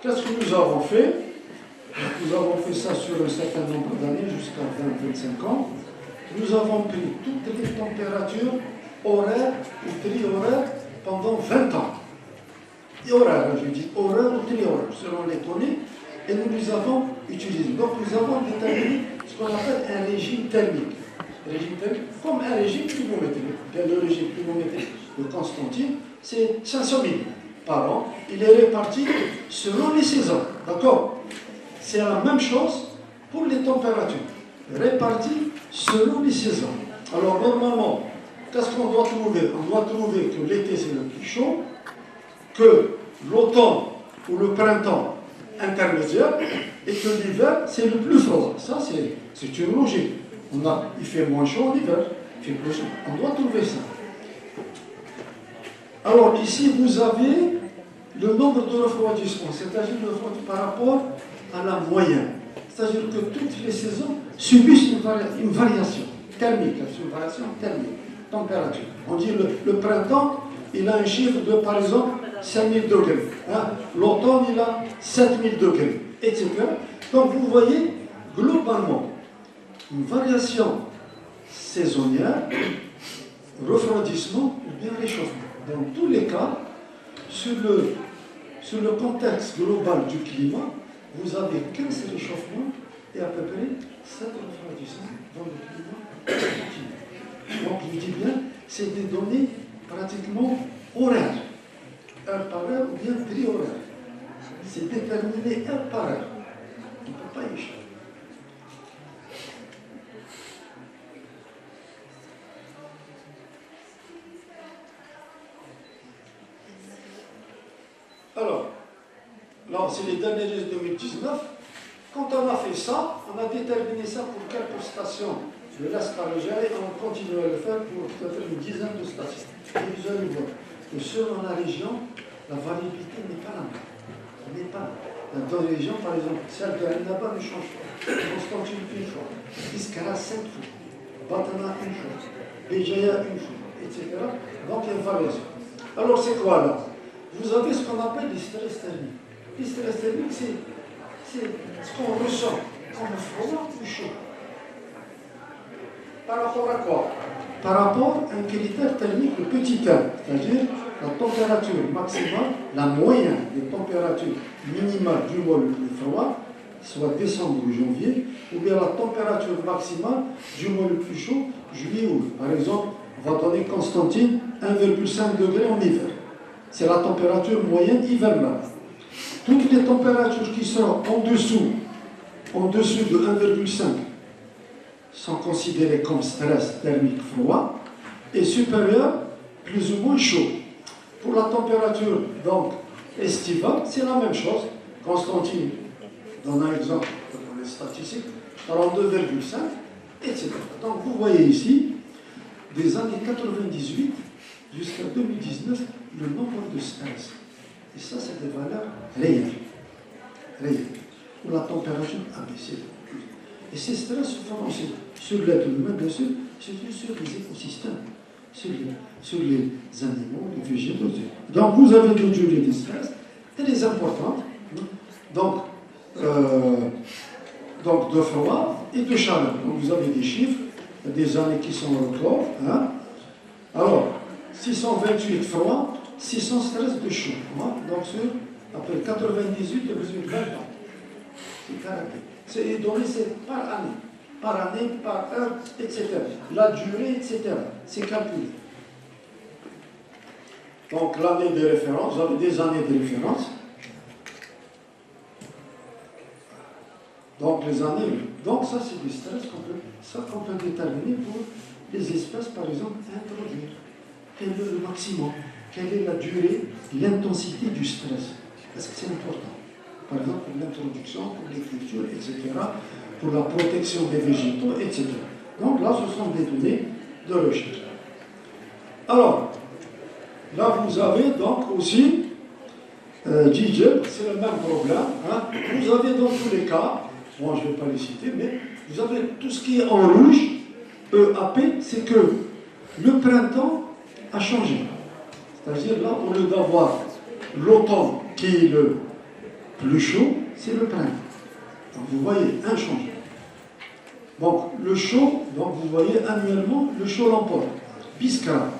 Qu'est-ce que nous avons fait? Nous avons fait ça sur un certain nombre d'années, jusqu'à 20-25 ans. Nous avons pris toutes les températures horaires ou trihoraires pendant 20 ans. Et horaires, je dis horaires ou trihoraires, selon les données, et nous les avons utilisés. Donc nous avons déterminé ce qu'on appelle un régime thermique. Régime thermique comme un régime pluviométrique. Le régime pluviométrique de Constantine, c'est 500 000 par an. Il est réparti selon les saisons. D'accord? C'est la même chose pour les températures. Réparties selon les saisons. Alors normalement, qu'est-ce qu'on doit trouver? On doit trouver que l'été c'est le plus chaud, que l'automne ou le printemps intermédiaire, et que l'hiver c'est le plus froid. Ça c'est une logique. Il fait moins chaud en hiver, il fait plus chaud. On doit trouver ça. Alors ici vous avez le nombre de refroidissements, c'est-à-dire le refroidissement par rapport à la moyenne. C'est-à-dire que toutes les saisons subissent une variation thermique, une variation thermique, température. On dit le printemps, il a un chiffre de, par exemple, 5000 degrés. Hein? L'automne, il a 7000 degrés, etc. Donc vous voyez, globalement, une variation saisonnière, refroidissement ou bien réchauffement. Dans tous les cas, sur le contexte global du climat, vous avez 15 réchauffements et à peu près 7 refroidissements dans le climat continu. Donc je dis bien, c'est des données pratiquement horaires, heure par heure ou bien tri-horaire. C'est déterminé heure par heure. On ne peut pas y échapper. c'est les derniers de 2019. Quand on a fait ça, on a déterminé ça pour quelques stations de l'Est algérien et on continue à le faire pour peut-être une dizaine de stations. Et vous allez voir que selon la région, la variabilité n'est pas la même. Elle n'est pas. Dans les régions, par exemple, celle de Annaba ne change pas. Constantine, une fois. Iskara, 5 fois. Batana, une fois. Béjaïa, une fois. Etc. Donc, il y a une variation. Alors, c'est quoi là? Vous avez ce qu'on appelle les stress thermiques. Les stress thermiques, c'est ce qu'on ressent comme froid ou chaud. Par rapport à quoi? Par rapport à un critère thermique, le petit m, c'est-à-dire la température maximale, la moyenne des températures minimales du mois le plus froid, soit décembre ou janvier, ou bien la température maximale du mois le plus chaud, juillet ou août. Par exemple, on va donner Constantine 1,5 degré en hiver. C'est la température moyenne hivernale. Toutes les températures qui sont en dessous de 1,5 sont considérées comme stress thermique froid et supérieures plus ou moins chaud. Pour la température donc estivale, c'est la même chose. Constantine donne un exemple pour les statistiques, 42,5, etc. Donc vous voyez ici, des années 98 jusqu'à 2019, le nombre de stress. Et ça, c'est des valeurs réelles. Où la température a baissé. Et ces stress se font aussi sur l'être humain, bien sûr, sur les écosystèmes, sur les animaux, les végétaux. Donc, vous avez des durées de stress très importantes. Donc, de froid et de chaleur. Donc, vous avez des chiffres, des années qui sont records. Hein. Alors, 628 froid, 600 stress de chaud. Hein. Donc, sur après 98 et 20 ans. C'est caractère. C'est donné par année, par heure, etc. La durée, etc. C'est calculé. Donc, l'année de référence, vous avez des années de référence. Donc, les années. Donc, ça, c'est des stress qu'on peut déterminer pour les espèces, par exemple, introduire. Quel est le maximum? Quelle est la durée, l'intensité du stress? Est-ce que c'est important? Par exemple, pour l'introduction, pour les cultures, etc., pour la protection des végétaux, etc. Donc là, ce sont des données de recherche. Alors, là, vous avez donc aussi, DJ, c'est le même problème. Hein. Vous avez dans tous les cas, moi je ne vais pas les citer, mais vous avez tout ce qui est en rouge, EAP, c'est que le printemps a changé. C'est-à-dire là, au lieu d'avoir l'automne qui est le plus chaud, c'est le printemps. Donc vous voyez un changement. Donc le chaud, donc vous voyez annuellement, le chaud l'emporte. Biskra.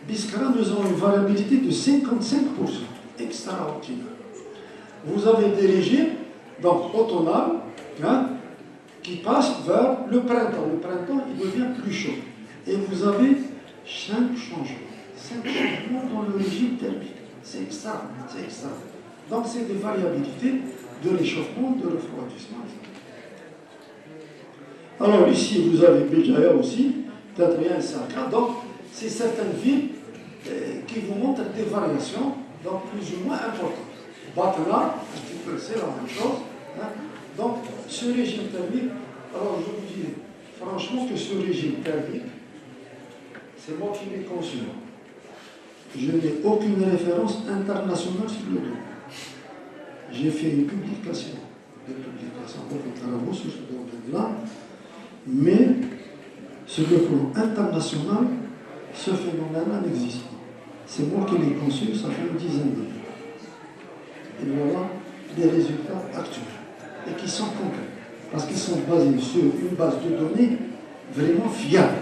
Biskra, nous avons une variabilité de 55%. Extraordinaire. Vous avez des régimes, donc automnales, hein, qui passent vers le printemps. Le printemps, il devient plus chaud. Et vous avez 5 changements. 5 changements dans le régime thermique. C'est extra. Donc c'est des variabilités de réchauffement, de refroidissement. Alors ici, vous avez Béjaïa aussi, Tadrian et Sarka. Donc, c'est certaines villes qui vous montrent des variations, donc plus ou moins importantes. Batna, c'est la même chose. Hein. Donc, ce régime thermique, alors je vous dis franchement que ce régime thermique, c'est moi qui l'ai conçu. Je n'ai aucune référence internationale sur le domaine. J'ai fait une publication, des publications sur ce domaine-là, mais sur le plan international, ce phénomène-là n'existe pas. C'est moi qui l'ai conçu, ça fait une dizaine d'années. Et voilà les résultats actuels, et qui sont concrets, parce qu'ils sont basés sur une base de données vraiment fiable.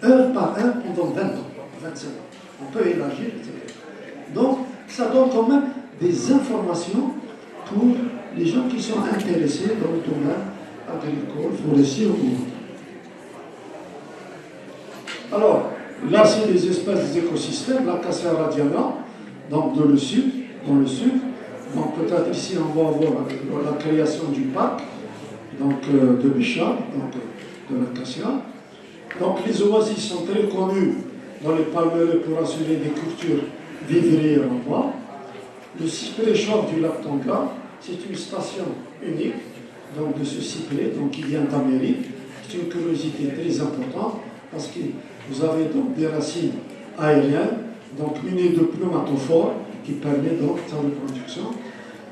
Heure par heure pendant 20 ans, 25 ans. On peut élargir, etc. Donc, ça donne quand même des informations pour les gens qui sont intéressés dans le domaine agricole, forestier ou autre. Alors, là, c'est les espèces des écosystèmes, l'Acacia radiana, donc dans le sud. Donc, peut-être ici, on va avoir la création du parc, donc de Béchar, donc de l'Acacia. Donc, les oasis sont très connues dans les palmeraies pour assurer des cultures vivrières en bois. Le cyprès shore du lac Tonga, c'est une station unique donc de ce cyprès, donc qui vient d'Amérique. C'est une curiosité très importante parce que vous avez donc des racines aériennes, donc munies de pneumatophores qui permettent donc sa reproduction.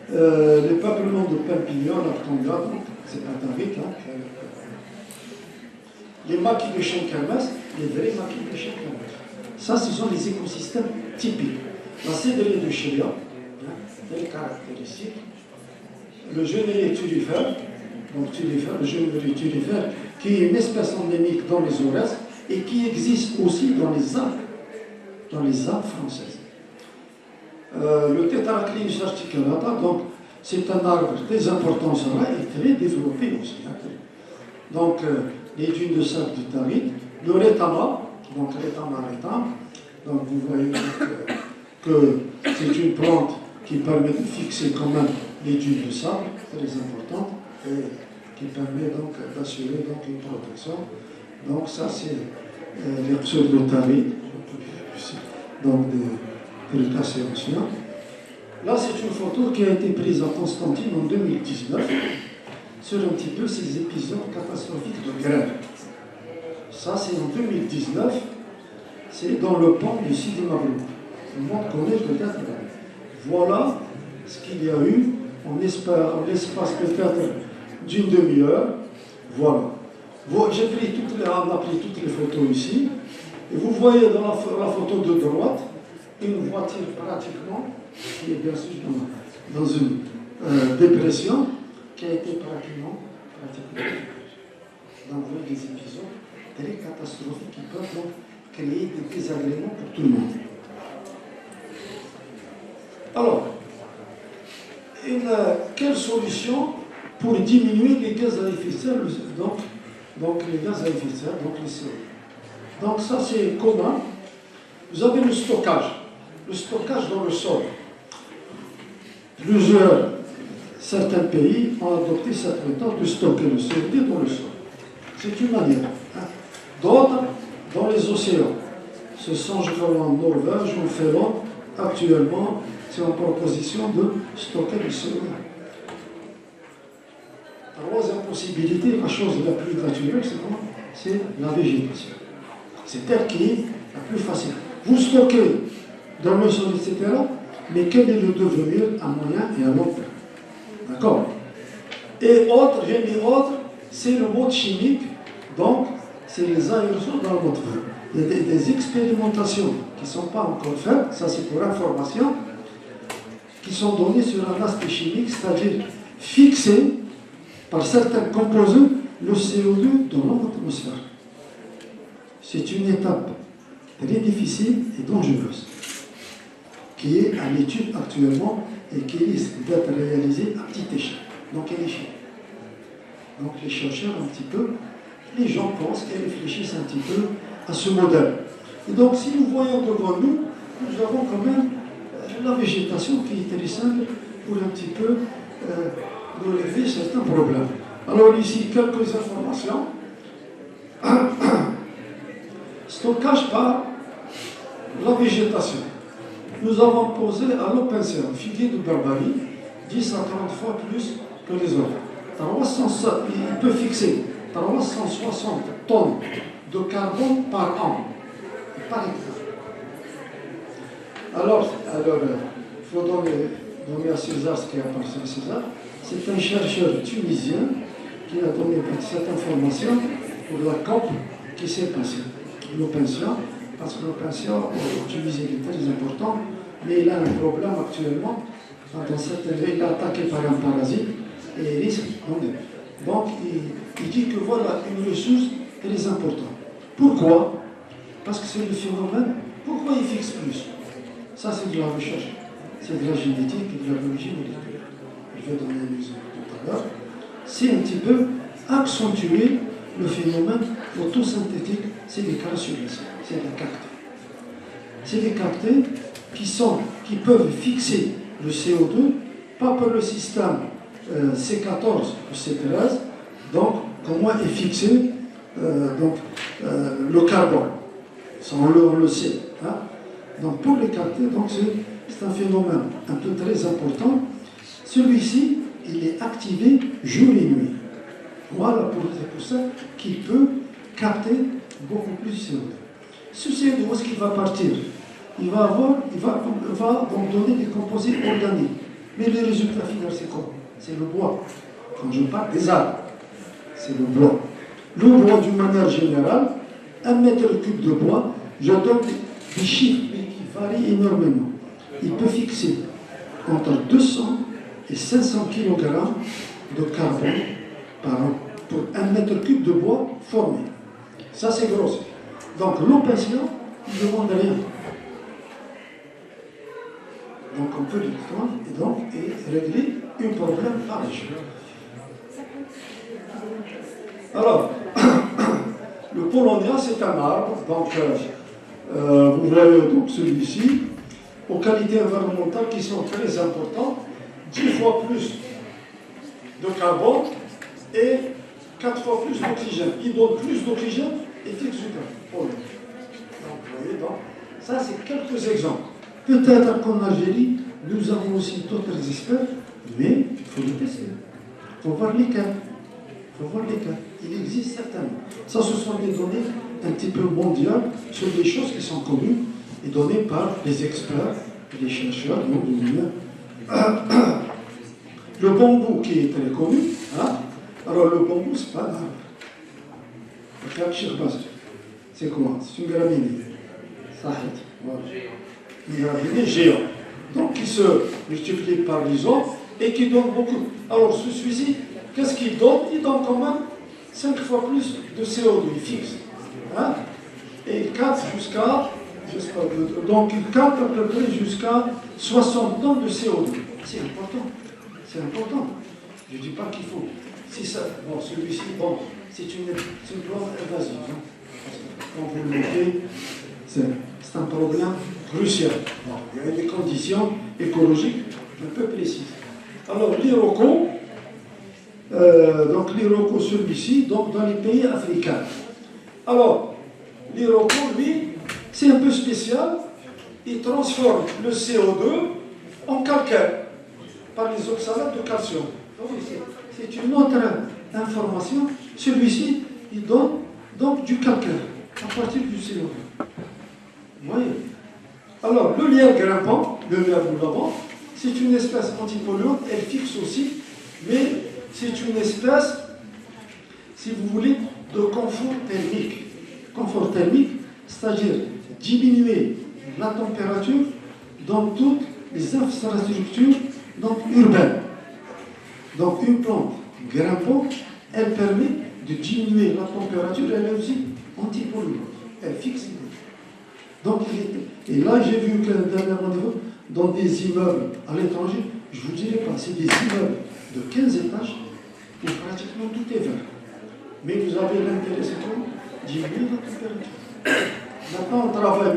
Les peuplements de Pampignon, lac Tonga, donc c'est atarique. Hein, les maquis de Shenkermes, les vrais maquis de Shenkermes. Ça, ce sont les écosystèmes typiques. La cédrée de Chélia, les caractéristiques. Le genêt thurifère, donc thurifère, le genêt thurifère, qui est une espèce endémique dans les Aurès et qui existe aussi dans les Alpes françaises. Le Tetraclinus articulata, donc c'est un arbre très important sur là et très développé aussi. Donc les dunes de sable du Tarit, le rétama, donc rétama, donc vous voyez que c'est une plante qui permet de fixer quand même les dunes de sable, très importante, et qui permet donc d'assurer donc une protection. Donc ça c'est les pseudo-tarit, donc des crustacés anciens. Là c'est une photo qui a été prise à Constantine en 2019 sur un petit peu ces épisodes catastrophiques de grêle. Ça c'est en 2019, c'est dans le pont du Sidi Mabrouk. Tout le monde connaît peut-être. Voilà ce qu'il y a eu en l'espace peut-être d'une demi-heure. Voilà. On a pris toutes les photos ici. Et vous voyez dans la photo de droite une voiture pratiquement, qui est bien sûr dans une dépression, qui a été pratiquement. Donc vous voyez des épisodes très catastrophiques qui peuvent donc créer des désagréments pour tout le monde. Alors, quelle solution pour diminuer les gaz à effet de serre, donc les gaz à effet de serre, donc les CO2. Donc ça c'est commun. Vous avez le stockage dans le sol. Certains pays ont adopté cette méthode de stocker le CO2 dans le sol. C'est une manière. Hein. D'autres dans les océans. Ce sont, je crois, en Norvège ou en Finlande, actuellement, c'est en proposition de stocker le CO2. La troisième possibilité, la chose la plus naturelle, c'est quoi? C'est la végétation. C'est elle qui est la plus facile. Vous stockez dans le sol, etc., mais quel est le devenir à moyen et à long terme? D'accord? Et autre, j'ai mis autre, c'est le mode chimique, donc c'est les aérosols dans votre vie. Il y a des expérimentations qui ne sont pas encore faites, ça c'est pour information, qui sont données sur un aspect chimique, c'est-à-dire fixer par certains composés le CO2 dans l'atmosphère. C'est une étape très difficile et dangereuse, qui est à l'étude actuellement et qui risque d'être réalisée à petite échelle. Donc elle est chimique. Donc les chercheurs un petit peu, les gens pensent et réfléchissent un petit peu à ce modèle. Et donc si nous voyons devant nous, nous avons quand même la végétation qui est très simple pour un petit peu relever certains problèmes. Alors ici, quelques informations. Stockage par la végétation. Nous avons posé à l'Opensia un figuier de Barbarie 10 à 30 fois plus que les autres. Il peut fixer 360 tonnes de carbone par an, par hectare. Alors il faut donner à César ce qui appartient à César. C'est un chercheur tunisien qui a donné cette information pour la COP qui s'est passée. L'Opensia, parce que l'Opensia, en Tunisie, est très important, mais il a un problème actuellement. Il est attaqué par un parasite et il risque. Donc, il dit que voilà une ressource très importante. Pourquoi? Parce que c'est le phénomène. Pourquoi il fixe plus? Ça, c'est de la recherche. C'est de la génétique et de la biologie moléculaire. Je vais donner un exemple tout à l'heure. C'est un petit peu accentuer le phénomène photosynthétique, c'est les caractéristiques, c'est les cactés. C'est des cactés qui peuvent fixer le CO2, pas par le système C14 ou C13, donc comment est fixé le carbone. Ça, on le sait. Hein. Donc pour les cactés, c'est un phénomène un peu très important. Celui-ci, il est activé jour et nuit. Voilà, c'est pour ça qu'il peut capter beaucoup plus de CO2. Ce CO2, où est-ce qu'il va partir? Il va donc donner des composés organiques. Mais le résultat final, c'est quoi? C'est le bois. Quand je parle des arbres, c'est le bois. Le bois, d'une manière générale, 1 mètre cube de bois, je donne des chiffres mais qui varient énormément. Il peut fixer entre 200 et 500 kg de carbone par an pour 1 mètre cube de bois formé. Ça, c'est gros. Donc, l'eau patient, il ne demande rien. Donc, on peut le prendre et régler un problème par les choses. Alors, le Paulownia, c'est un arbre. Donc, vous voyez donc celui-ci, aux qualités environnementales qui sont très importantes, 10 fois plus de carbone et 4 fois plus d'oxygène. Il donne plus d'oxygène et fixe du carbone. Donc, vous voyez, donc, ça, c'est quelques exemples. Peut-être qu'en Algérie, nous avons aussi d'autres espèces, mais il faut les tester. Il faut voir lesquels. Il existe certainement. Ça, ce sont des données un petit peu mondiales sur des choses qui sont connues et données par les experts, les chercheurs, le bambou qui est très connu. Hein? Alors, le bambou, c'est pas un arbre. C'est quoi? C'est une graminée. Voilà. Une graminée géante. Donc, qui se multiplie par les autres et qui donne beaucoup. Alors, celui-ci, qu'est-ce qu'il donne? Il donne quand même 5 fois plus de CO2, il fixe. Hein? Et il capte jusqu'à, donc il capte à peu près jusqu'à 60 tonnes de CO2. C'est important. C'est important. Je ne dis pas qu'il faut. Si ça, bon, celui-ci, bon, c'est une plante invasive. Hein? Parce que quand vous le mettez, c'est un problème crucial. Bon, il y a des conditions écologiques un peu précises. Alors, l'Iroko, donc l'Iroko, celui-ci, donc dans les pays africains. Alors, l'Iroko, lui, c'est un peu spécial. Il transforme le CO2 en calcaire par les oxalates de calcium. C'est une autre information. Celui-ci, il donne donc du calcaire à partir du CO2. Vous voyez? Alors, le lierre grimpant, le lierre boulevard, c'est une espèce antipolluante, elle fixe aussi, mais c'est une espèce, si vous voulez, de confort thermique. Confort thermique, c'est-à-dire diminuer la température dans toutes les infrastructures urbaines. Donc, une plante grimpante, elle permet de diminuer la température, elle est aussi antipolluante. Elle fixe. Donc, et là, j'ai vu que dernièrement, dans des immeubles à l'étranger, je ne vous dirai pas, c'est des immeubles de 15 étages où pratiquement tout est vert. Mais vous avez l'intérêt, c'est quoi? Diminuer la température. Maintenant, on travaille,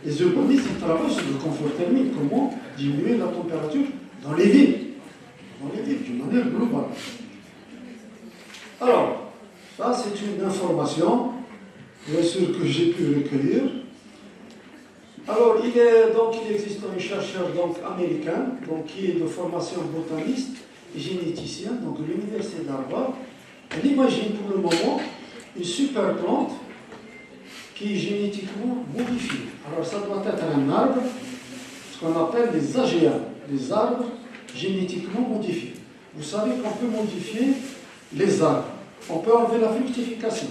les urbanistes, ils travaillent sur le confort thermique. Comment diminuer la température dans les villes? Dans les villes, d'une manière globale. Alors, ça, c'est une information, bien sûr, que j'ai pu recueillir. Alors, il existe un chercheur américain qui est de formation botaniste et généticien, donc de l'université d'Harvard. Elle imagine pour le moment une super plante qui est génétiquement modifiée. Alors, ça doit être un arbre, ce qu'on appelle des AGA, des arbres génétiquement modifiés. Vous savez qu'on peut modifier les arbres. On peut enlever la fructification,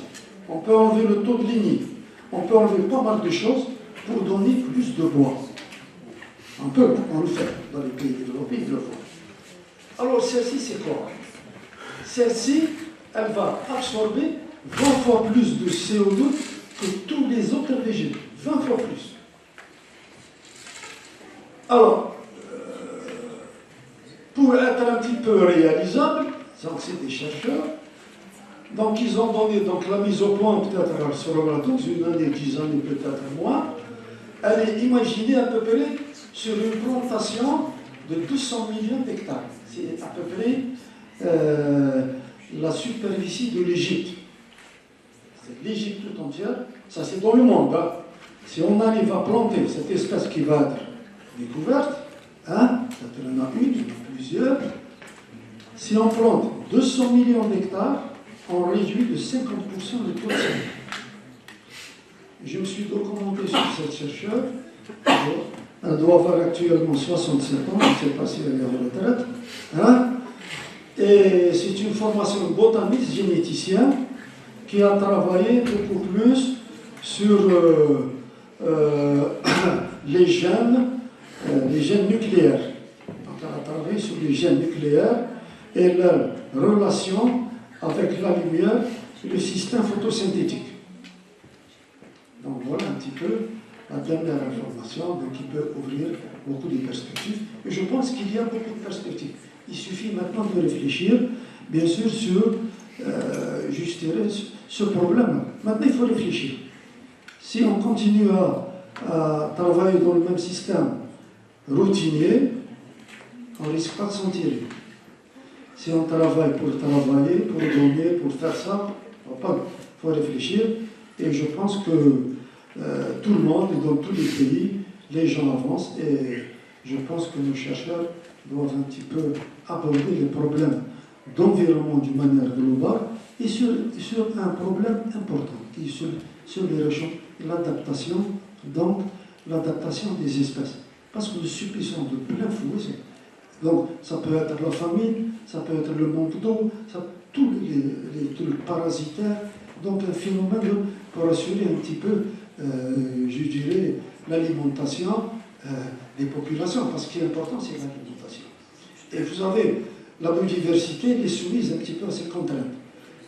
on peut enlever le taux de lignite, on peut enlever pas mal de choses pour donner plus de bois. On le fait dans les pays développés, ils le font. Alors celle-ci, c'est quoi? Celle-ci, elle va absorber 20 fois plus de CO2 que tous les autres végétaux. 20 fois plus. Alors, pour être un petit peu réalisable, donc c'est des chercheurs, donc ils ont donné la mise au point peut-être sur dans une année, 10 années, peut-être moins. Elle est imaginée à peu près sur une plantation de 200 millions d'hectares. C'est à peu près la superficie de l'Égypte. C'est l'Égypte tout entière. Ça, c'est dans le monde. Hein. Si on arrive à planter cette espèce qui va être découvertes. Hein, peut-être il y en a une, il y en a plusieurs. Si on plante 200 millions d'hectares, on réduit de 50% le taux de CO2. Je me suis documenté sur cette chercheure. Elle doit avoir actuellement 67 ans, je ne sais pas si elle est en retraite. Hein? Et c'est une formation botaniste, généticien, qui a travaillé beaucoup plus sur les gènes nucléaires. Donc, elle a travaillé sur les gènes nucléaires et leur relation avec la lumière et le système photosynthétique. Donc voilà un petit peu la dernière information qui peut ouvrir beaucoup de perspectives. Et je pense qu'il y a beaucoup de perspectives. Il suffit maintenant de réfléchir, bien sûr, sur ce problème. Maintenant, il faut réfléchir. Si on continue à travailler dans le même système routinier, on ne risque pas de s'en tirer. Si on travaille, pour gagner, pour faire ça, il faut réfléchir. Et je pense que tout le monde, dans tous les pays, les gens avancent. Et je pense que nos chercheurs doivent un petit peu aborder les problèmes d'environnement d'une manière globale et sur un problème important, qui est sur les régions, l'adaptation, donc l'adaptation des espèces. Parce que nous subissons de plein fouet. Donc ça peut être la famine, ça peut être le manque d'eau, tous les trucs parasitaires. Donc un phénomène pour assurer un petit peu, je dirais, l'alimentation des populations. Parce que ce qui est important, c'est l'alimentation. Et vous savez, la biodiversité est soumise un petit peu à ces contraintes.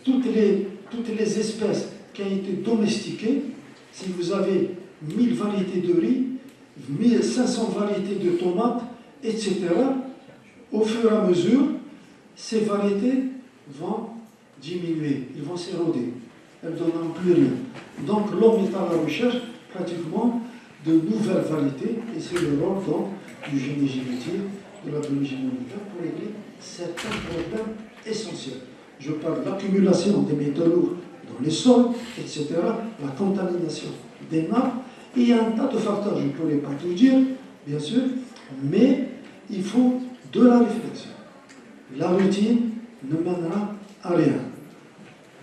Toutes les espèces qui ont été domestiquées, si vous avez 1000 variétés de riz, 1500 variétés de tomates, etc., au fur et à mesure, ces variétés vont diminuer, ils vont s'éroder, elles ne donneront plus rien. Donc l'homme est à la recherche pratiquement de nouvelles variétés, et c'est le rôle donc du génie génétique, de la biologie moléculaire, pour régler certains problèmes essentiels. Je parle de l'accumulation des métaux lourds dans les sols, etc., la contamination des nappes, et il y a un tas de facteurs, je ne pourrais pas tout dire, bien sûr, mais il faut de la réflexion. La routine ne mènera à rien.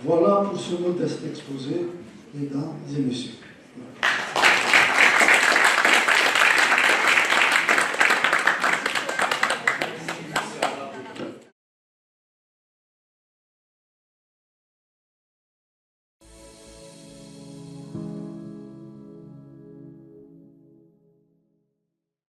Voilà pour ce modeste exposé, mesdames et messieurs.